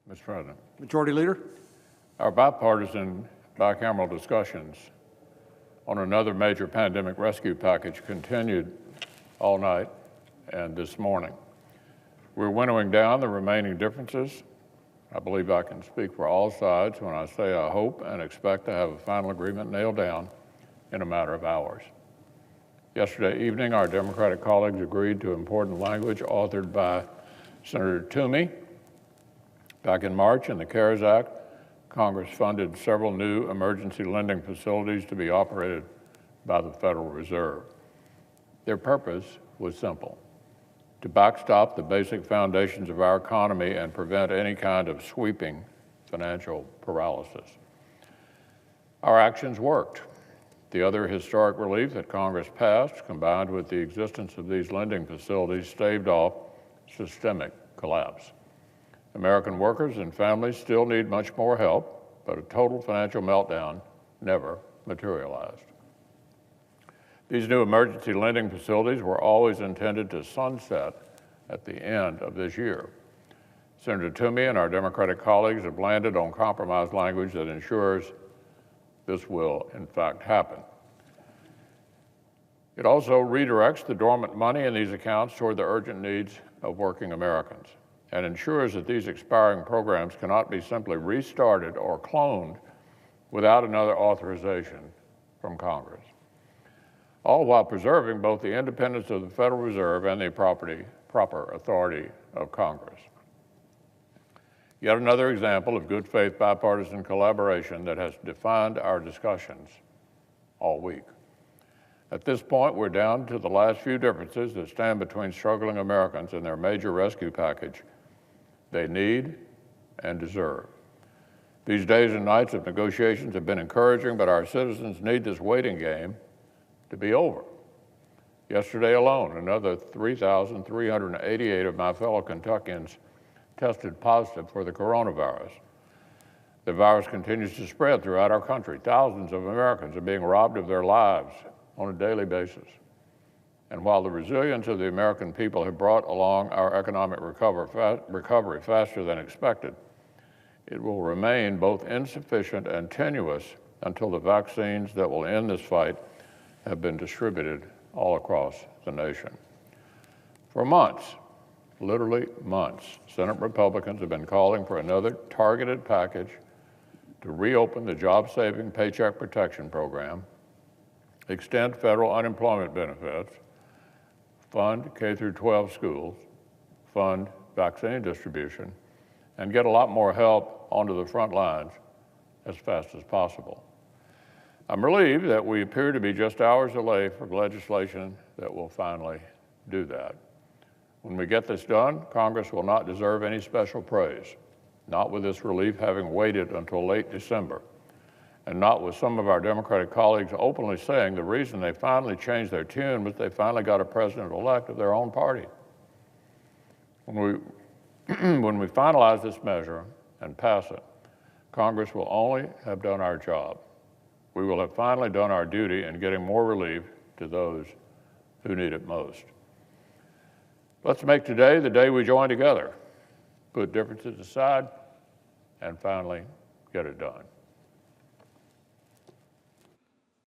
Mr. President. Majority Leader. Our bipartisan bicameral discussions on another major pandemic rescue package continued all night and this morning. We're winnowing down the remaining differences. I believe I can speak for all sides when I say I hope and expect to have a final agreement nailed down in a matter of hours. Yesterday evening, our Democratic colleagues agreed to important language authored by Senator Toomey. Back in March, in the CARES Act, Congress funded several new emergency lending facilities to be operated by the Federal Reserve. Their purpose was simple: to backstop the basic foundations of our economy and prevent any kind of sweeping financial paralysis. Our actions worked. The other historic relief that Congress passed, combined with the existence of these lending facilities, staved off systemic collapse. American workers and families still need much more help, but a total financial meltdown never materialized. These new emergency lending facilities were always intended to sunset at the end of this year. Senator Toomey and our Democratic colleagues have landed on compromise language that ensures this will, in fact, happen. It also redirects the dormant money in these accounts toward the urgent needs of working Americans and ensures that these expiring programs cannot be simply restarted or cloned without another authorization from Congress, all while preserving both the independence of the Federal Reserve and the proper authority of Congress. Yet another example of good faith bipartisan collaboration that has defined our discussions all week. At this point, we're down to the last few differences that stand between struggling Americans and their major rescue package they need and deserve. These days and nights of negotiations have been encouraging, but our citizens need this waiting game to be over. Yesterday alone, another 3,388 of my fellow Kentuckians tested positive for the coronavirus. The virus continues to spread throughout our country. Thousands of Americans are being robbed of their lives on a daily basis. And while the resilience of the American people have brought along our economic recovery faster than expected, it will remain both insufficient and tenuous until the vaccines that will end this fight have been distributed all across the nation. For months, literally months, Senate Republicans have been calling for another targeted package to reopen the job-saving Paycheck Protection Program, extend federal unemployment benefits, fund K-12 schools, fund vaccine distribution, and get a lot more help onto the front lines as fast as possible. I'm relieved that we appear to be just hours away from legislation that will finally do that. When we get this done, Congress will not deserve any special praise, not with this relief having waited until late December, and not with some of our Democratic colleagues openly saying the reason they finally changed their tune was they finally got a president-elect of their own party. When we finalize this measure and pass it, Congress will only have done our job. We will have finally done our duty in getting more relief to those who need it most. Let's make today the day we join together, put differences aside, and finally get it done.